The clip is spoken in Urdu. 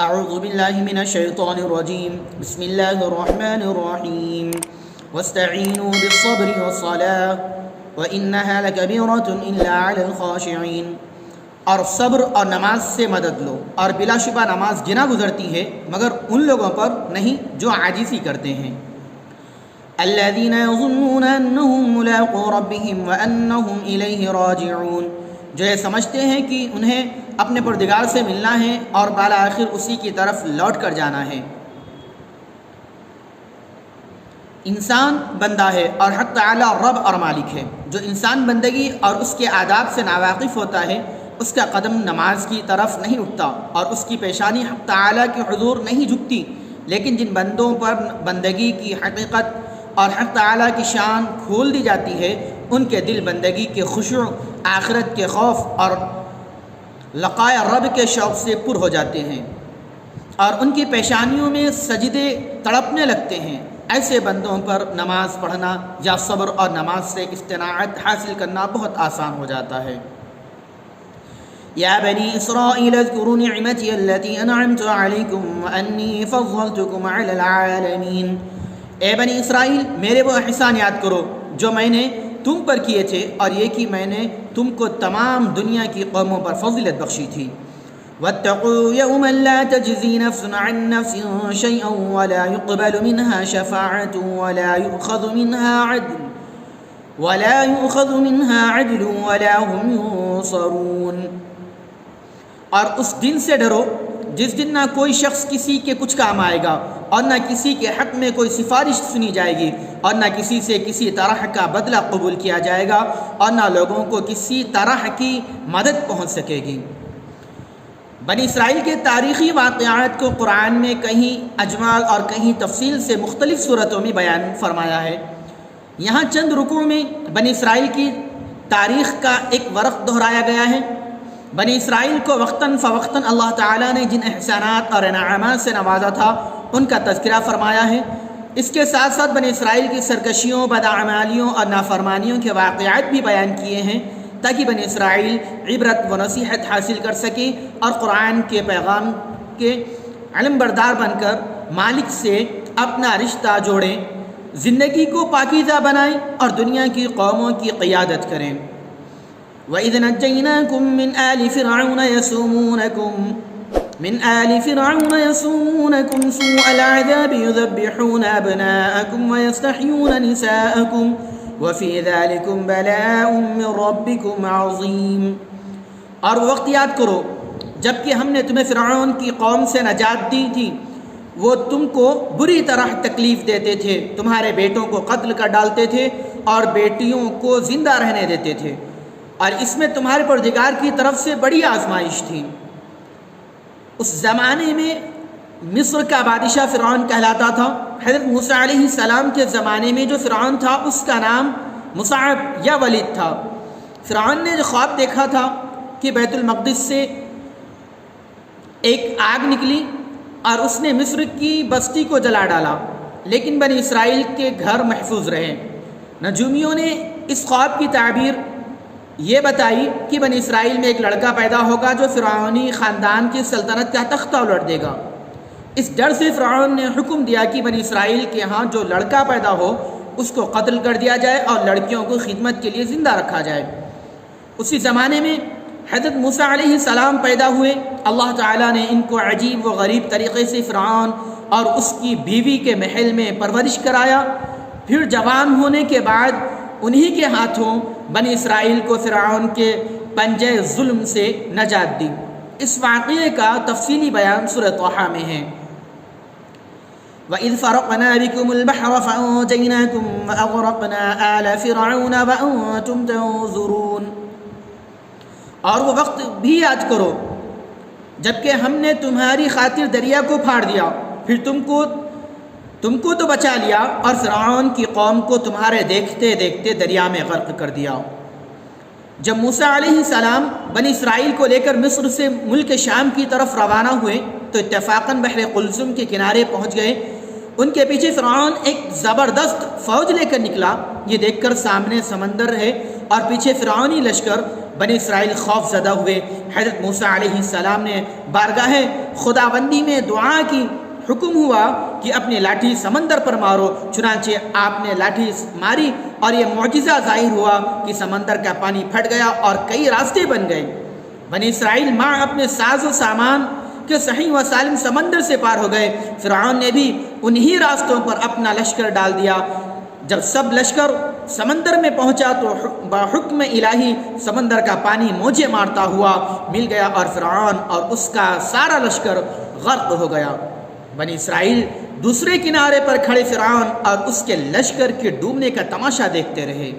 اعوذ باللہ من الشیطان الرجیم بسم اللہ الرحمن الرحیم واستعینوا بالصبر والصلاة وإنها لکبیرة إلا علی الخاشعین، اور صبر اور نماز سے مدد لو، اور بلا شبہ نماز گنا گزرتی ہے مگر ان لوگوں پر نہیں جو عاجزی کرتے ہیں۔ الذین یظنون انہم ملاقو ربہم وانہم الیہ راجعون، جو یہ سمجھتے ہیں کہ انہیں اپنے پروردگار سے ملنا ہے اور بالآخر اسی کی طرف لوٹ کر جانا ہے۔ انسان بندہ ہے اور حق تعالی رب اور مالک ہے۔ جو انسان بندگی اور اس کے آداب سے ناواقف ہوتا ہے، اس کا قدم نماز کی طرف نہیں اٹھتا اور اس کی پیشانی حق تعالی کے حضور نہیں جھکتی، لیکن جن بندوں پر بندگی کی حقیقت اور حق تعالی کی شان کھول دی جاتی ہے، ان کے دل بندگی کے خشوع، آخرت کے خوف اور لقائے رب کے شوق سے پر ہو جاتے ہیں، اور ان کی پیشانیوں میں سجدے تڑپنے لگتے ہیں۔ ایسے بندوں پر نماز پڑھنا یا صبر اور نماز سے استناعت حاصل کرنا بہت آسان ہو جاتا ہے۔ یا بنی اسرائیل اذکروا نعمتی التی انعمت علیکم وانی فضلتکم علی العالمین، اے بنی اسرائیل میرے وہ احسان یاد کرو جو میں نے تم پر کیے تھے، اور یہ کہ میں نے تم کو تمام دنیا کی قوموں پر فضیلت بخشی تھی۔ واتقوا یوما لا تجزی نفس عن نفس شیئا ولا يقبل منها شفاعة ولا يؤخذ منها عدل ولا هم ينصرون، اور اس دن سے ڈرو جس دن نہ کوئی شخص کسی کے کچھ کام آئے گا، اور نہ کسی کے حق میں کوئی سفارش سنی جائے گی، اور نہ کسی سے کسی طرح کا بدلہ قبول کیا جائے گا، اور نہ لوگوں کو کسی طرح کی مدد پہنچ سکے گی۔ بنی اسرائیل کے تاریخی واقعات کو قرآن میں کہیں اجمال اور کہیں تفصیل سے مختلف صورتوں میں بیان فرمایا ہے۔ یہاں چند رکوع میں بنی اسرائیل کی تاریخ کا ایک ورق دہرایا گیا ہے۔ بنی اسرائیل کو وقتاً فوقتاً اللہ تعالیٰ نے جن احسانات اور انعامات سے نوازا تھا ان کا تذکرہ فرمایا ہے۔ اس کے ساتھ ساتھ بنی اسرائیل کی سرکشیوں، بداعمالیوں اور نافرمانیوں کے واقعات بھی بیان کیے ہیں، تاکہ بنی اسرائیل عبرت و نصیحت حاصل کر سکیں اور قرآن کے پیغام کے علم بردار بن کر مالک سے اپنا رشتہ جوڑیں، زندگی کو پاکیزہ بنائیں اور دنیا کی قوموں کی قیادت کریں۔ وَإِذْ نَجَّيْنَاكُمْ مِنْ آلِ فِرْعَوْنَ يَسُومُونَكُمْ سُوءَ الْعَذَابِ يُذَبِّحُونَ أَبْنَاءَكُمْ وَيَسْتَحْيُونَ نِسَاءَكُمْ وَفِي ذَلِكُمْ بَلَاءٌ مِّن رَبِّكُمْ عَظِيمٌ، اور وقت یاد کرو جب کہ ہم نے تمہیں فرعون کی قوم سے نجات دی تھی، وہ تم کو بری طرح تکلیف دیتے تھے، تمہارے بیٹوں کو قتل کر ڈالتے تھے اور بیٹیوں کو زندہ رہنے دیتے تھے، اور اس میں تمہارے پروردگار کی طرف سے بڑی آزمائش تھی۔ اس زمانے میں مصر کا بادشاہ فرعون کہلاتا تھا۔ حضرت موسیٰ علیہ السلام کے زمانے میں جو فرعون تھا اس کا نام مصعب یا ولید تھا۔ فرعون نے جو خواب دیکھا تھا کہ بیت المقدس سے ایک آگ نکلی اور اس نے مصر کی بستی کو جلا ڈالا، لیکن بنی اسرائیل کے گھر محفوظ رہے۔ نجومیوں نے اس خواب کی تعبیر یہ بتائی کہ بنی اسرائیل میں ایک لڑکا پیدا ہوگا جو فرعونی خاندان کی سلطنت کا تختہ الٹ دے گا۔ اس ڈر سے فرعون نے حکم دیا کہ بنی اسرائیل کے ہاں جو لڑکا پیدا ہو اس کو قتل کر دیا جائے اور لڑکیوں کو خدمت کے لیے زندہ رکھا جائے۔ اسی زمانے میں حضرت موسیٰ علیہ السلام پیدا ہوئے۔ اللہ تعالیٰ نے ان کو عجیب و غریب طریقے سے فرعون اور اس کی بیوی کے محل میں پرورش کرایا، پھر جوان ہونے کے بعد انہی کے ہاتھوں بنی اسرائیل کو فرعون کے پنجے ظلم سے نجات دی۔ اس واقعے کا تفصیلی بیان سورہ طٰہٰ میں ہے۔ وَإِذْ فَرَقْنَا بِكُمُ الْبَحْرَ فَأَنجَيْنَاكُمْ وَأَغْرَقْنَا آلَ فِرْعَوْنَ وَأَنْتُمْ تَنظُرُونَ، اور وہ وقت بھی یاد کرو جب کہ ہم نے تمہاری خاطر دریا کو پھاڑ دیا، پھر تم کو تو بچا لیا اور فرعون کی قوم کو تمہارے دیکھتے دیکھتے دریا میں غرق کر دیا۔ جب موسیٰ علیہ السلام بنی اسرائیل کو لے کر مصر سے ملک شام کی طرف روانہ ہوئے تو اتفاقاً بحر قلزم کے کنارے پہنچ گئے۔ ان کے پیچھے فرعون ایک زبردست فوج لے کر نکلا۔ یہ دیکھ کر سامنے سمندر ہے اور پیچھے فرعونی لشکر، بنی اسرائیل خوف زدہ ہوئے۔ حضرت موسیٰ علیہ السلام نے بارگاہ خداوندی میں دعا کی، حکم ہوا کہ اپنی لاٹھی سمندر پر مارو، چنانچہ آپ نے لاٹھی ماری اور یہ معجزہ ظاہر ہوا کہ سمندر کا پانی پھٹ گیا اور کئی راستے بن گئے۔ بنی اسرائیل ماں اپنے ساز و سامان کے صحیح و سالم سمندر سے پار ہو گئے۔ فرعون نے بھی انہی راستوں پر اپنا لشکر ڈال دیا۔ جب سب لشکر سمندر میں پہنچا تو بحکم الہی سمندر کا پانی موجیں مارتا ہوا مل گیا اور فرعون اور اس کا سارا لشکر غرق ہو گیا۔ بنی اسرائیل دوسرے کنارے پر کھڑے فرعون اور اس کے لشکر کے ڈوبنے کا تماشا دیکھتے رہے۔